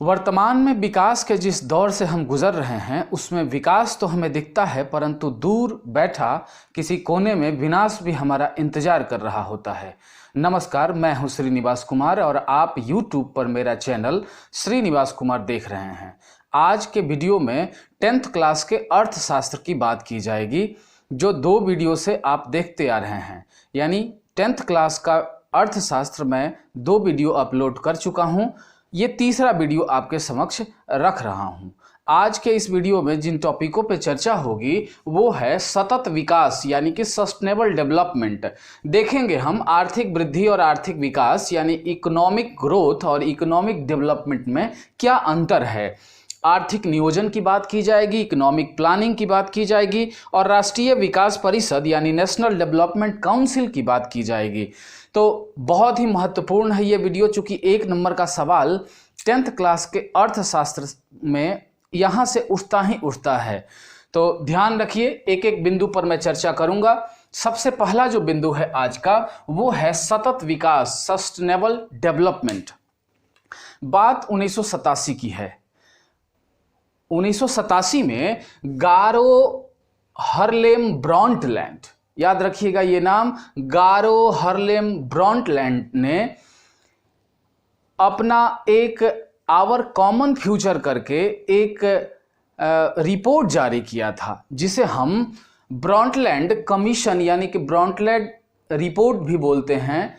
वर्तमान में विकास के जिस दौर से हम गुजर रहे हैं उसमें विकास तो हमें दिखता है, परंतु दूर बैठा किसी कोने में विनाश भी हमारा इंतजार कर रहा होता है। नमस्कार, मैं हूं श्रीनिवास कुमार और आप YouTube पर मेरा चैनल श्रीनिवास कुमार देख रहे हैं। आज के वीडियो में 10th क्लास के अर्थशास्त्र की बात की जाएगी, जो 2 वीडियो से आप देखते आ रहे हैं। यानी 10th क्लास का अर्थशास्त्र में 2 वीडियो अपलोड कर चुका हूं। ये तीसरा वीडियो आपके समक्ष रख रहा हूं। आज के इस वीडियो में जिन टॉपिकों पे चर्चा होगी वो है सतत विकास यानी कि सस्टेनेबल डेवलपमेंट। देखेंगे हम आर्थिक वृद्धि और आर्थिक विकास यानी इकोनॉमिक ग्रोथ और इकोनॉमिक डेवलपमेंट में क्या अंतर है। आर्थिक नियोजन की बात की जाएगी, इकोनॉमिक प्लानिंग की बात की जाएगी और राष्ट्रीय विकास परिषद यानी नेशनल डेवलपमेंट काउंसिल की बात की जाएगी। तो बहुत ही महत्वपूर्ण है ये वीडियो, चूंकि 1 नंबर का सवाल 10th क्लास के अर्थशास्त्र में यहाँ से उठता ही उठता है। तो ध्यान रखिए, एक एक बिंदु पर मैं चर्चा करूंगा। सबसे पहला जो बिंदु है आज का वो है सतत विकास, सस्टेनेबल डेवलपमेंट। बात 1987 की है। 1987 में गारो हरलेम ब्रॉन्टलैंड, याद रखिएगा ये नाम, गारो हरलेम ब्रॉन्टलैंड ने अपना एक आवर कॉमन फ्यूचर करके एक रिपोर्ट जारी किया था, जिसे हम ब्रॉन्टलैंड कमीशन यानी कि ब्रॉन्टलैंड रिपोर्ट भी बोलते हैं,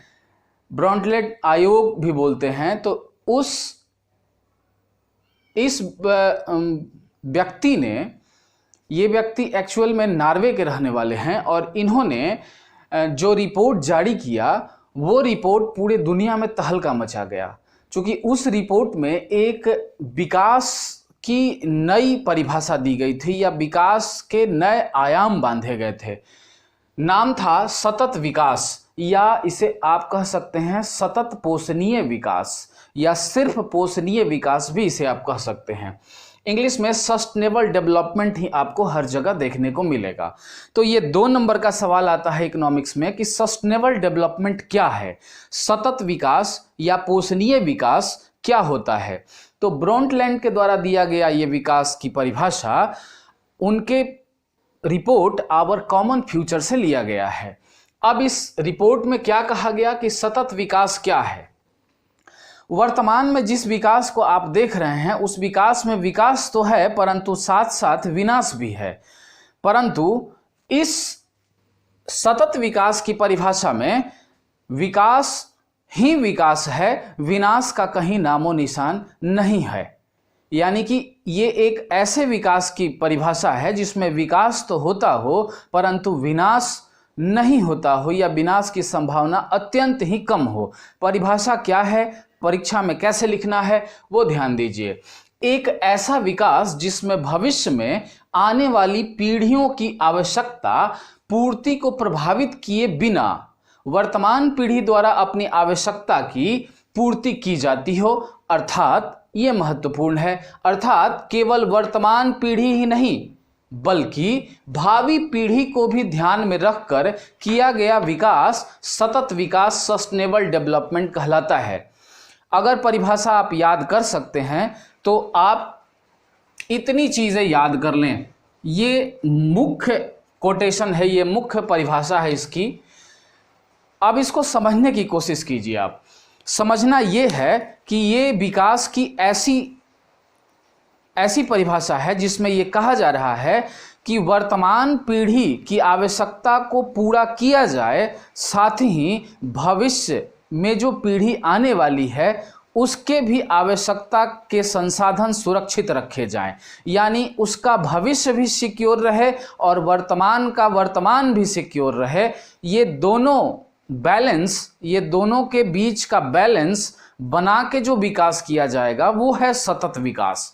ब्रॉन्टलैंड आयोग भी बोलते हैं। तो इस व्यक्ति ने, ये व्यक्ति एक्चुअल में नॉर्वे के रहने वाले हैं और इन्होंने जो रिपोर्ट जारी किया वो रिपोर्ट पूरे दुनिया में तहलका मचा गया, क्योंकि उस रिपोर्ट में एक विकास की नई परिभाषा दी गई थी या विकास के नए आयाम बांधे गए थे। नाम था सतत विकास, या इसे आप कह सकते हैं सतत पोषणीय विकास या सिर्फ पोषणीय विकास भी इसे आप कह सकते हैं। इंग्लिश में सस्टेनेबल डेवलपमेंट ही आपको हर जगह देखने को मिलेगा। तो ये 2 नंबर का सवाल आता है इकोनॉमिक्स में कि सस्टेनेबल डेवलपमेंट क्या है, सतत विकास या पोषणीय विकास क्या होता है। तो ब्रॉन्टलैंड के द्वारा दिया गया ये विकास की परिभाषा उनके रिपोर्ट आवर कॉमन फ्यूचर से लिया गया है। अब इस रिपोर्ट में क्या कहा गया कि सतत विकास क्या है। वर्तमान में जिस विकास को आप देख रहे हैं उस विकास में विकास तो है, परंतु साथ साथ विनाश भी है। परंतु इस सतत विकास की परिभाषा में विकास ही विकास है, विनाश का कहीं नामो निशान नहीं है। यानी कि ये एक ऐसे विकास की परिभाषा है जिसमें विकास तो होता हो परंतु विनाश नहीं होता हो या विनाश की संभावना अत्यंत ही कम हो। परिभाषा क्या है, परीक्षा में कैसे लिखना है वो ध्यान दीजिए। एक ऐसा विकास जिसमें भविष्य में आने वाली पीढ़ियों की आवश्यकता पूर्ति को प्रभावित किए बिना वर्तमान पीढ़ी द्वारा अपनी आवश्यकता की पूर्ति की जाती हो। अर्थात ये महत्वपूर्ण है, अर्थात केवल वर्तमान पीढ़ी ही नहीं बल्कि भावी पीढ़ी को भी ध्यान में रखकर किया गया विकास सतत विकास, सस्टेनेबल डेवलपमेंट कहलाता है। अगर परिभाषा आप याद कर सकते हैं तो आप इतनी चीजें याद कर लें। ये मुख्य कोटेशन है, ये मुख्य परिभाषा है इसकी। अब इसको समझने की कोशिश कीजिए। आप समझना ये है कि ये विकास की ऐसी परिभाषा है जिसमें यह कहा जा रहा है कि वर्तमान पीढ़ी की आवश्यकता को पूरा किया जाए, साथ ही भविष्य में जो पीढ़ी आने वाली है उसके भी आवश्यकता के संसाधन सुरक्षित रखे जाएं। यानी उसका भविष्य भी सिक्योर रहे और वर्तमान का वर्तमान भी सिक्योर रहे। ये दोनों बैलेंस, ये दोनों के बीच का बैलेंस बना के जो विकास किया जाएगा वो है सतत विकास,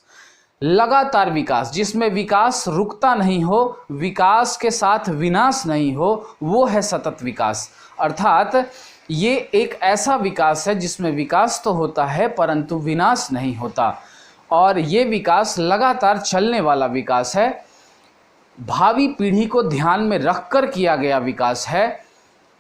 लगातार विकास, जिसमें विकास रुकता नहीं हो, विकास के साथ विनाश नहीं हो, वो है सतत विकास। अर्थात ये एक ऐसा विकास है जिसमें विकास तो होता है परंतु विनाश नहीं होता, और ये विकास लगातार चलने वाला विकास है, भावी पीढ़ी को ध्यान में रखकर किया गया विकास है,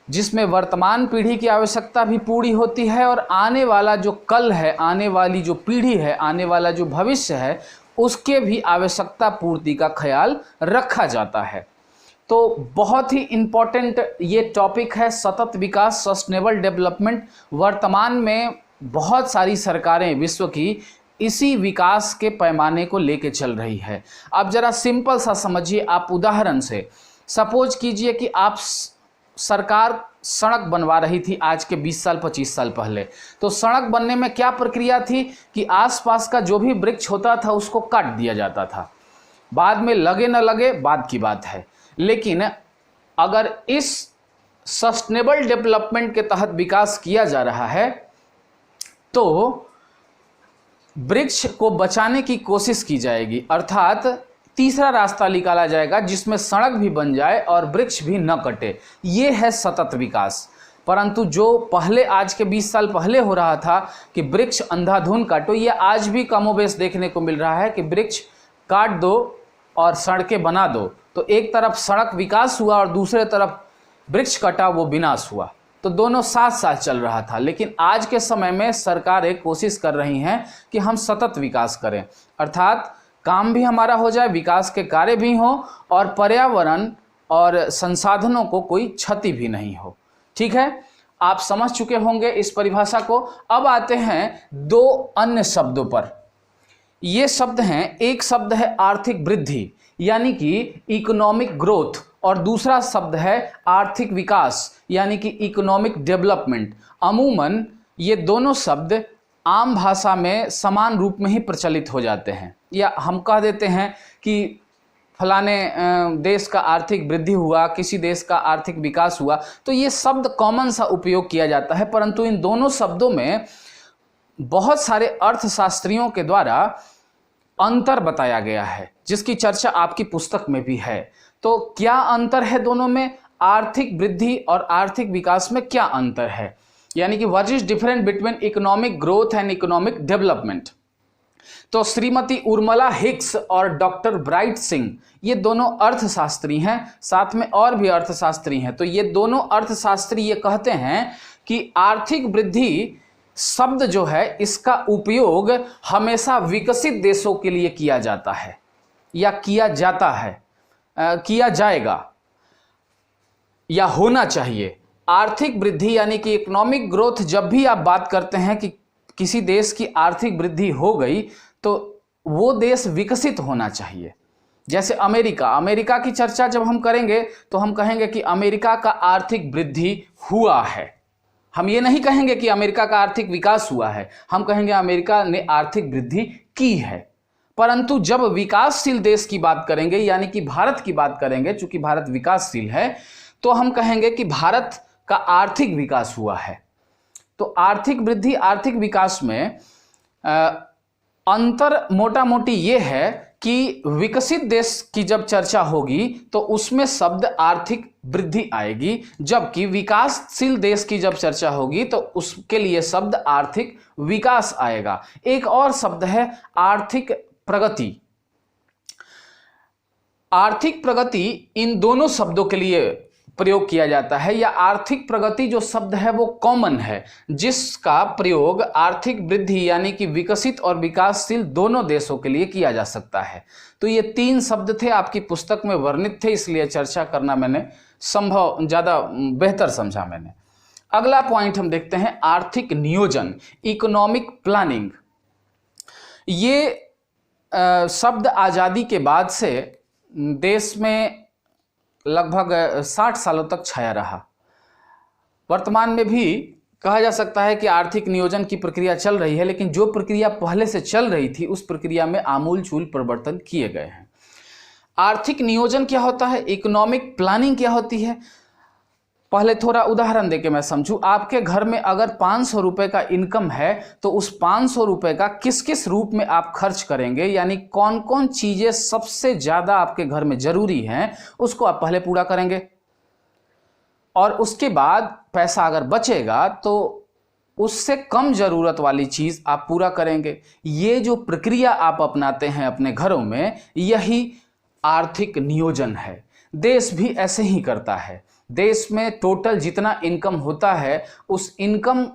जिसमें वर्तमान पीढ़ी की आवश्यकता भी पूरी होती है और आने वाला जो कल है, आने वाली जो पीढ़ी है, आने वाला जो भविष्य है, उसके भी आवश्यकता पूर्ति का ख्याल रखा जाता है। तो बहुत ही इम्पोर्टेंट ये टॉपिक है सतत विकास, सस्टेनेबल डेवलपमेंट। वर्तमान में बहुत सारी सरकारें विश्व की इसी विकास के पैमाने को लेके चल रही है। अब जरा सिंपल सा समझिए, आप उदाहरण से सपोज कीजिए कि आप सरकार सड़क बनवा रही थी आज के 20 साल 25 साल पहले। तो सड़क बनने में क्या प्रक्रिया थी कि आसपास का जो भी वृक्ष होता था उसको काट दिया जाता था। बाद में लगे न लगे बाद की बात है, लेकिन अगर इस सस्टेनेबल डेवलपमेंट के तहत विकास किया जा रहा है तो वृक्ष को बचाने की कोशिश की जाएगी, अर्थात तीसरा रास्ता निकाला जाएगा जिसमें सड़क भी बन जाए और वृक्ष भी न कटे। ये है सतत विकास। परंतु जो पहले आज के 20 साल पहले हो रहा था कि वृक्ष अंधाधुंध काटो, ये आज भी कमोबेश देखने को मिल रहा है कि वृक्ष काट दो और सड़कें बना दो। तो एक तरफ सड़क विकास हुआ और दूसरे तरफ वृक्ष कटा, वो विनाश हुआ। तो दोनों साथ साथ चल रहा था। लेकिन आज के समय में सरकारें कोशिश कर रही हैं कि हम सतत विकास करें, अर्थात काम भी हमारा हो जाए, विकास के कार्य भी हों और पर्यावरण और संसाधनों को कोई क्षति भी नहीं हो। ठीक है, आप समझ चुके होंगे इस परिभाषा को। अब आते हैं दो अन्य शब्दों पर। ये शब्द हैं, एक शब्द है आर्थिक वृद्धि यानी कि इकोनॉमिक ग्रोथ, और दूसरा शब्द है आर्थिक विकास यानी कि इकोनॉमिक डेवलपमेंट। अमूमन ये दोनों शब्द आम भाषा में समान रूप में ही प्रचलित हो जाते हैं, या हम कह देते हैं कि फलाने देश का आर्थिक वृद्धि हुआ, किसी देश का आर्थिक विकास हुआ, तो ये शब्द कॉमन सा उपयोग किया जाता है। परंतु इन दोनों शब्दों में बहुत सारे अर्थशास्त्रियों के द्वारा अंतर बताया गया है, जिसकी चर्चा आपकी पुस्तक में भी है। तो क्या अंतर है दोनों में? आर्थिक वृद्धि और आर्थिक विकास में क्या अंतर है, यानी कि what is different between economic growth and economic development. तो श्रीमती उर्मिला हिक्स और डॉक्टर ब्राइट सिंह, ये दोनों अर्थशास्त्री हैं, साथ में और भी अर्थशास्त्री हैं। तो ये दोनों अर्थशास्त्री ये कहते हैं कि आर्थिक वृद्धि शब्द जो है इसका उपयोग हमेशा विकसित देशों के लिए किया जाता है या किया जाता है, किया जाएगा या होना चाहिए। आर्थिक वृद्धि यानी कि इकोनॉमिक ग्रोथ, जब भी आप बात करते हैं कि किसी देश की आर्थिक वृद्धि हो गई तो वो देश विकसित होना चाहिए। जैसे अमेरिका की चर्चा जब हम करेंगे तो हम कहेंगे कि अमेरिका का आर्थिक वृद्धि हुआ है। हम ये नहीं कहेंगे कि अमेरिका का आर्थिक विकास हुआ है, हम कहेंगे अमेरिका ने आर्थिक वृद्धि की है। परंतु जब विकासशील देश की बात करेंगे यानी कि भारत की बात करेंगे, चूंकि भारत विकासशील है, तो हम कहेंगे कि भारत का आर्थिक विकास हुआ है। तो आर्थिक वृद्धि आर्थिक विकास में अंतर मोटा मोटी ये है कि विकसित देश की जब चर्चा होगी तो उसमें शब्द आर्थिक वृद्धि आएगी, जबकि विकासशील देश की जब चर्चा होगी तो उसके लिए शब्द आर्थिक विकास आएगा। एक और शब्द है आर्थिक प्रगति। आर्थिक प्रगति इन दोनों शब्दों के लिए प्रयोग किया जाता है, या आर्थिक प्रगति जो शब्द है वो कॉमन है, जिसका प्रयोग आर्थिक वृद्धि यानी कि विकसित और विकासशील दोनों देशों के लिए किया जा सकता है। तो ये तीन शब्द थे, आपकी पुस्तक में वर्णित थे, इसलिए चर्चा करना मैंने संभव ज़्यादा बेहतर समझा मैंने। अगला पॉइंट हम देखते हैं आर्थिक नियोजन, इकोनॉमिक प्लानिंग। ये शब्द आज़ादी के बाद से देश में लगभग 60 सालों तक छाया रहा। वर्तमान में भी कहा जा सकता है कि आर्थिक नियोजन की प्रक्रिया चल रही है, लेकिन जो प्रक्रिया पहले से चल रही थी उस प्रक्रिया में आमूलचूल परिवर्तन किए गए हैं। आर्थिक नियोजन क्या होता है, इकोनॉमिक प्लानिंग क्या होती है, पहले थोड़ा उदाहरण देके मैं समझूं। आपके घर में अगर 500 रुपए का इनकम है तो उस 500 रुपए का किस किस रूप में आप खर्च करेंगे, यानी कौन कौन चीजें सबसे ज्यादा आपके घर में जरूरी हैं उसको आप पहले पूरा करेंगे, और उसके बाद पैसा अगर बचेगा तो उससे कम जरूरत वाली चीज आप पूरा करेंगे। ये जो प्रक्रिया आप अपनाते हैं अपने घरों में, यही आर्थिक नियोजन है। देश भी ऐसे ही करता है। देश में टोटल जितना इनकम होता है उस इनकम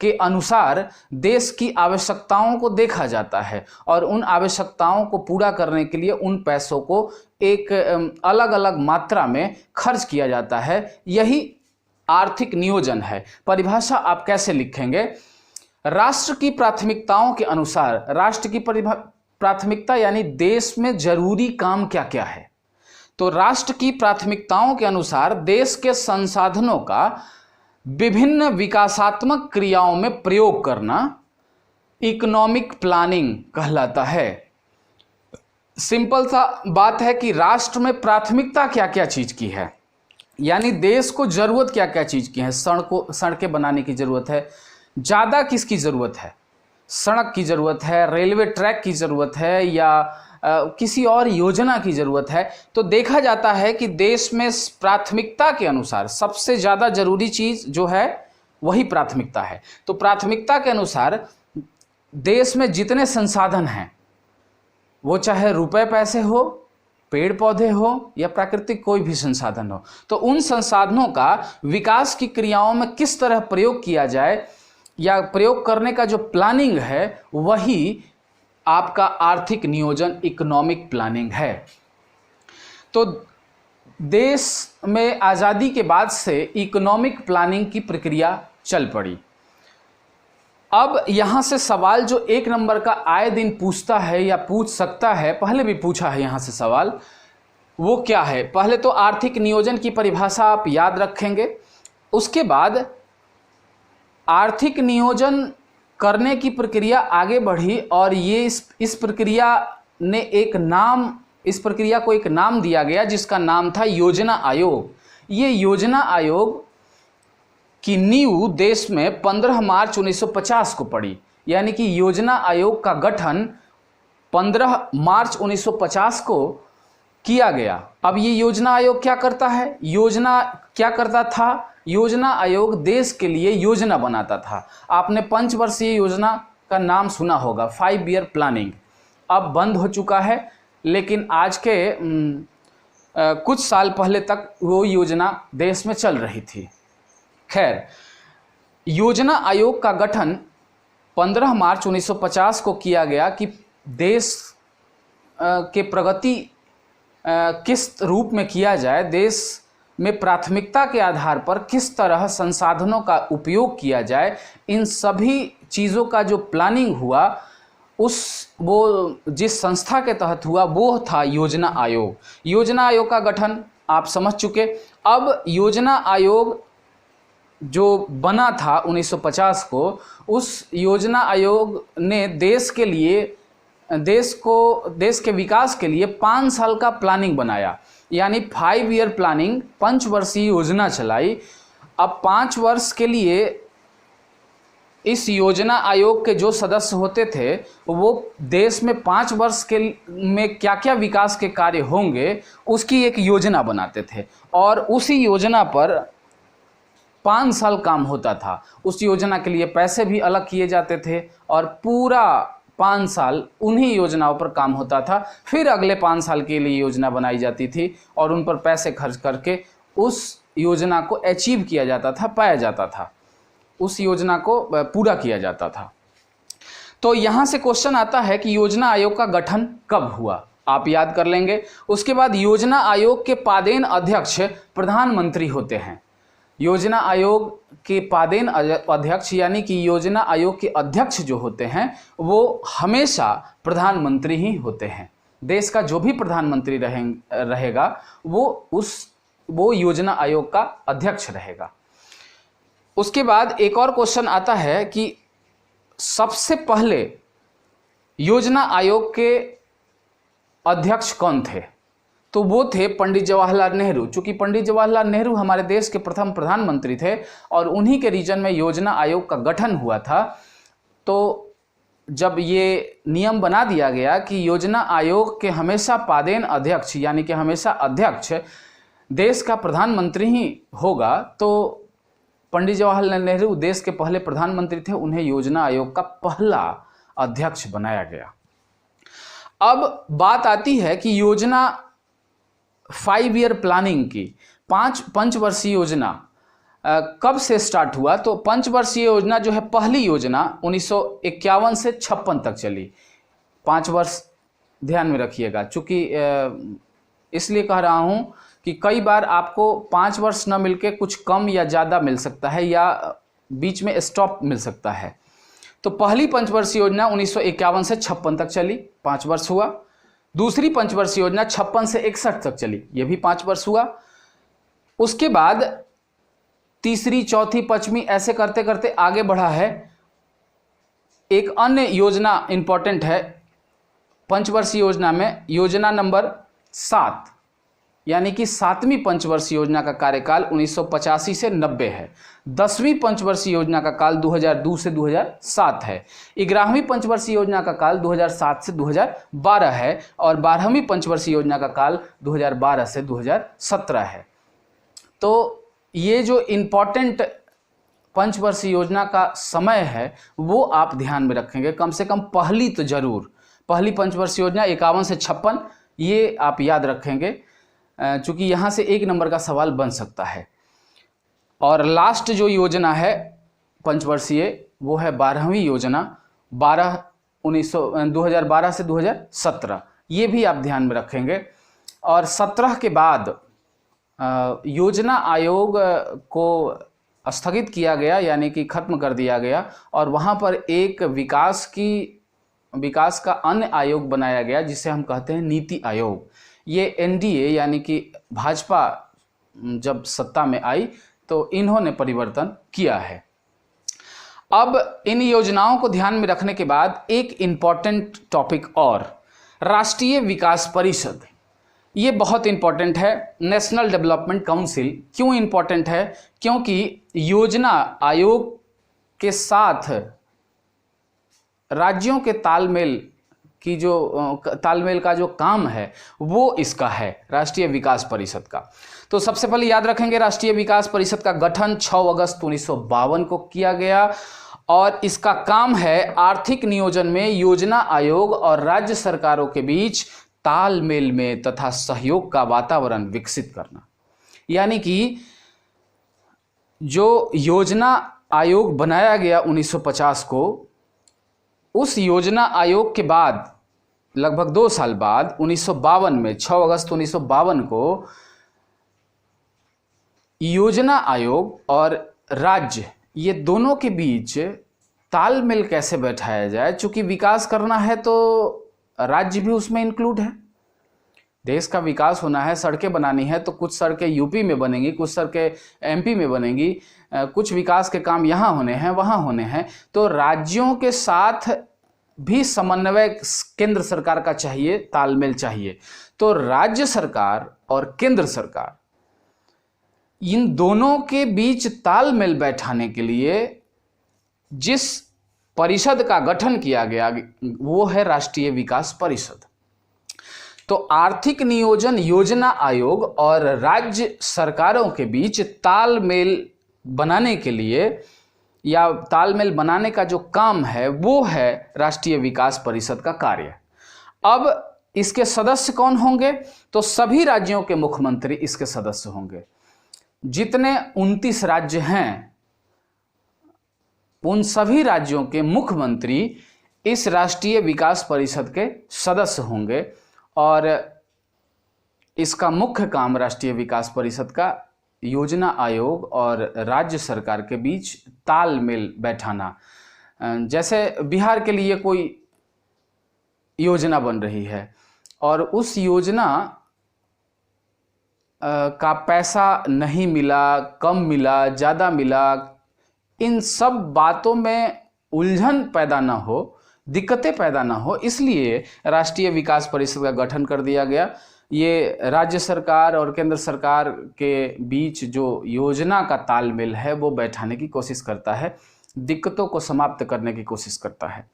के अनुसार देश की आवश्यकताओं को देखा जाता है और उन आवश्यकताओं को पूरा करने के लिए उन पैसों को एक अलग अलग मात्रा में खर्च किया जाता है। यही आर्थिक नियोजन है। परिभाषा आप कैसे लिखेंगे? राष्ट्र की प्राथमिकताओं के अनुसार, राष्ट्र की प्राथमिकता यानी देश में जरूरी काम क्या क्या है, तो राष्ट्र की प्राथमिकताओं के अनुसार देश के संसाधनों का विभिन्न विकासात्मक क्रियाओं में प्रयोग करना इकोनॉमिक प्लानिंग कहलाता है। सिंपल सा बात है कि राष्ट्र में प्राथमिकता क्या क्या चीज की है, यानी देश को जरूरत क्या क्या चीज की है। सड़कें बनाने की जरूरत है, ज्यादा किसकी जरूरत है? सड़क की जरूरत है, रेलवे ट्रैक की जरूरत है, या किसी और योजना की जरूरत है। तो देखा जाता है कि देश में प्राथमिकता के अनुसार सबसे ज्यादा जरूरी चीज जो है वही प्राथमिकता है। तो प्राथमिकता के अनुसार देश में जितने संसाधन हैं, वो चाहे रुपए पैसे हो, पेड़ पौधे हो, या प्राकृतिक कोई भी संसाधन हो, तो उन संसाधनों का विकास की क्रियाओं में किस तरह प्रयोग किया जाए या प्रयोग करने का जो प्लानिंग है वही आपका आर्थिक नियोजन इकोनॉमिक प्लानिंग है। तो देश में आज़ादी के बाद से इकोनॉमिक प्लानिंग की प्रक्रिया चल पड़ी। अब यहां से सवाल जो 1 नंबर का आए दिन पूछता है या पूछ सकता है, पहले भी पूछा है यहां से सवाल, वो क्या है? पहले तो आर्थिक नियोजन की परिभाषा आप याद रखेंगे, उसके बाद आर्थिक नियोजन करने की प्रक्रिया आगे बढ़ी और ये इस प्रक्रिया ने इस प्रक्रिया को एक नाम दिया गया जिसका नाम था योजना आयोग। ये योजना आयोग की नींव देश में 15 मार्च 1950 को पड़ी, यानी कि योजना आयोग का गठन 15 मार्च 1950 को किया गया। अब ये योजना आयोग क्या करता है? क्या करता था? योजना आयोग देश के लिए योजना बनाता था। आपने 5 वर्षीय योजना का नाम सुना होगा, 5 ईयर प्लानिंग। अब बंद हो चुका है, लेकिन आज के कुछ साल पहले तक वो योजना देश में चल रही थी। खैर, योजना आयोग का गठन 15 मार्च 1950 को किया गया कि देश के प्रगति किस रूप में किया जाए, देश में प्राथमिकता के आधार पर किस तरह संसाधनों का उपयोग किया जाए, इन सभी चीज़ों का जो प्लानिंग हुआ वो जिस संस्था के तहत हुआ वो था योजना आयोग। योजना आयोग का गठन आप समझ चुके। अब योजना आयोग जो बना था 1950 को, उस योजना आयोग ने देश के विकास के लिए 5 साल का प्लानिंग बनाया, यानी 5 ईयर प्लानिंग, 5 वर्षीय योजना चलाई। अब 5 वर्ष के लिए इस योजना आयोग के जो सदस्य होते थे वो देश में 5 वर्ष में क्या क्या विकास के कार्य होंगे उसकी एक योजना बनाते थे और उसी योजना पर 5 साल काम होता था। उस योजना के लिए पैसे भी अलग किए जाते थे और पूरा 5 साल उन्हीं योजनाओं पर काम होता था। फिर अगले 5 साल के लिए योजना बनाई जाती थी और उन पर पैसे खर्च करके उस योजना को अचीव किया जाता था, पाया जाता था, उस योजना को पूरा किया जाता था। तो यहाँ से क्वेश्चन आता है कि योजना आयोग का गठन कब हुआ, आप याद कर लेंगे। उसके बाद योजना आयोग के पादेन अध्यक्ष प्रधानमंत्री होते हैं। योजना आयोग के पादेन अध्यक्ष यानी कि योजना आयोग के अध्यक्ष जो होते हैं वो हमेशा प्रधानमंत्री ही होते हैं। देश का जो भी प्रधानमंत्री रहेगा वो योजना आयोग का अध्यक्ष रहेगा। उसके बाद एक और क्वेश्चन आता है कि सबसे पहले योजना आयोग के अध्यक्ष कौन थे? तो वो थे पंडित जवाहरलाल नेहरू। चूंकि पंडित जवाहरलाल नेहरू हमारे देश के प्रथम प्रधानमंत्री थे और उन्हीं के रीजन में योजना आयोग का गठन हुआ था, तो जब ये नियम बना दिया गया कि योजना आयोग के हमेशा पादेन अध्यक्ष यानी कि हमेशा अध्यक्ष देश का प्रधानमंत्री ही होगा, तो पंडित जवाहरलाल नेहरू देश के पहले प्रधानमंत्री थे, उन्हें योजना आयोग का पहला अध्यक्ष बनाया गया। अब बात आती है कि योजना 5 ईयर प्लानिंग की। पंचवर्षीय योजना कब से स्टार्ट हुआ? तो पंचवर्षीय योजना जो है, पहली योजना 1951 से 56 तक चली। 5 वर्ष ध्यान में रखिएगा, चूंकि इसलिए कह रहा हूं कि कई बार आपको 5 वर्ष न मिलके कुछ कम या ज़्यादा मिल सकता है या बीच में स्टॉप मिल सकता है। तो पहली पंचवर्षीय योजना 1951 से 56 तक चली, 5 वर्ष हुआ। दूसरी पंचवर्षीय योजना 56 से 61 तक चली, ये भी 5 वर्ष हुआ। उसके बाद तीसरी, चौथी, पांचवी ऐसे करते करते आगे बढ़ा है। एक अन्य योजना इंपॉर्टेंट है पंचवर्षीय योजना में, योजना नंबर 7, यानी कि 7वीं पंचवर्षीय योजना का कार्यकाल 1985 से 90 है। 10वीं पंचवर्षीय योजना का काल 2002 से 2007 है। 11वीं पंचवर्षीय योजना का काल 2007 से 2012 है और 12वीं पंचवर्षीय योजना का काल 2012 से 2017 है। तो ये जो इम्पॉर्टेंट पंचवर्षीय योजना का समय है वो आप ध्यान में रखेंगे, कम से कम पहली तो जरूर। पहली पंचवर्षीय योजना 51 से 56, ये आप याद रखेंगे, चूंकि यहाँ से 1 नंबर का सवाल बन सकता है। और लास्ट जो योजना है पंचवर्षीय वो है 12वीं योजना, 2012 से 2017, ये भी आप ध्यान में रखेंगे। और 17 के बाद योजना आयोग को स्थगित किया गया, यानी कि खत्म कर दिया गया, और वहाँ पर एक विकास का अन्य आयोग बनाया गया जिसे हम कहते हैं नीति आयोग। ये एनडीए यानी कि भाजपा जब सत्ता में आई तो इन्होंने परिवर्तन किया है। अब इन योजनाओं को ध्यान में रखने के बाद एक इम्पॉर्टेंट टॉपिक और, राष्ट्रीय विकास परिषद। ये बहुत इंपॉर्टेंट है। नेशनल डेवलपमेंट काउंसिल क्यों इंपॉर्टेंट है? क्योंकि योजना आयोग के साथ राज्यों के तालमेल का जो काम है वो इसका है, राष्ट्रीय विकास परिषद का। तो सबसे पहले याद रखेंगे, राष्ट्रीय विकास परिषद का गठन 6 अगस्त 1952 को किया गया और इसका काम है आर्थिक नियोजन में योजना आयोग और राज्य सरकारों के बीच तालमेल में तथा सहयोग का वातावरण विकसित करना। यानी कि जो योजना आयोग बनाया गया 1950 को, उस योजना आयोग के बाद लगभग 2 साल बाद 1952 में 6 अगस्त 1952 को योजना आयोग और राज्य, ये दोनों के बीच तालमेल कैसे बैठाया जाए। चूंकि विकास करना है तो राज्य भी उसमें इंक्लूड है, देश का विकास होना है, सड़कें बनानी है तो कुछ सड़कें यूपी में बनेंगी, कुछ सड़कें एमपी में बनेंगी, कुछ विकास के काम यहाँ होने हैं, वहाँ होने हैं। तो राज्यों के साथ भी समन्वय केंद्र सरकार का चाहिए, तालमेल चाहिए। तो राज्य सरकार और केंद्र सरकार, इन दोनों के बीच तालमेल बैठाने के लिए जिस परिषद का गठन किया गया वो है राष्ट्रीय विकास परिषद। तो आर्थिक नियोजन योजना आयोग और राज्य सरकारों के बीच तालमेल बनाने के लिए या तालमेल बनाने का जो काम है वो है राष्ट्रीय विकास परिषद का कार्य। अब इसके सदस्य कौन होंगे? तो सभी राज्यों के मुख्यमंत्री इसके सदस्य होंगे। जितने 29 राज्य हैं उन सभी राज्यों के मुख्यमंत्री इस राष्ट्रीय विकास परिषद के सदस्य होंगे और इसका मुख्य काम राष्ट्रीय विकास परिषद का योजना आयोग और राज्य सरकार के बीच तालमेल बैठाना। जैसे बिहार के लिए कोई योजना बन रही है और उस योजना का पैसा नहीं मिला, कम मिला, ज़्यादा मिला, इन सब बातों में उलझन पैदा ना हो, दिक्कतें पैदा ना हो, इसलिए राष्ट्रीय विकास परिषद का गठन कर दिया गया। ये राज्य सरकार और केंद्र सरकार के बीच जो योजना का तालमेल है वो बैठाने की कोशिश करता है, दिक्कतों को समाप्त करने की कोशिश करता है।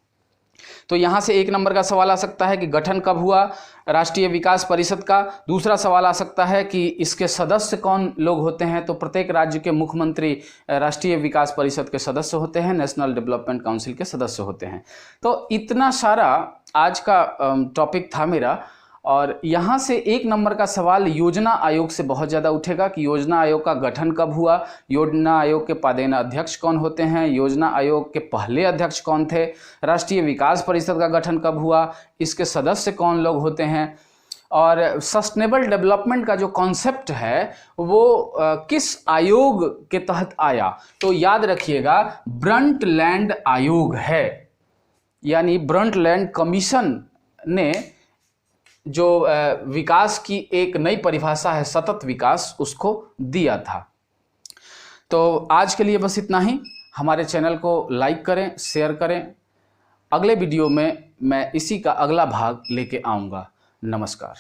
तो यहाँ से 1 नंबर का सवाल आ सकता है कि गठन कब हुआ राष्ट्रीय विकास परिषद का। दूसरा सवाल आ सकता है कि इसके सदस्य कौन लोग होते हैं। तो प्रत्येक राज्य के मुख्यमंत्री राष्ट्रीय विकास परिषद के सदस्य होते हैं, नेशनल डेवलपमेंट काउंसिल के सदस्य होते हैं। तो इतना सारा आज का टॉपिक था मेरा। और यहाँ से 1 नंबर का सवाल योजना आयोग से बहुत ज़्यादा उठेगा कि योजना आयोग का गठन कब हुआ, योजना आयोग के पदेन अध्यक्ष कौन होते हैं, योजना आयोग के पहले अध्यक्ष कौन थे, राष्ट्रीय विकास परिषद का गठन कब हुआ, इसके सदस्य कौन लोग होते हैं, और सस्टेनेबल डेवलपमेंट का जो कॉन्सेप्ट है वो किस आयोग के तहत आया। तो याद रखिएगा ब्रंटलैंड आयोग है, यानी ब्रंटलैंड कमीशन ने जो विकास की एक नई परिभाषा है सतत विकास, उसको दिया था। तो आज के लिए बस इतना ही। हमारे चैनल को लाइक करें, शेयर करें। अगले वीडियो में मैं इसी का अगला भाग लेके आऊँगा। नमस्कार।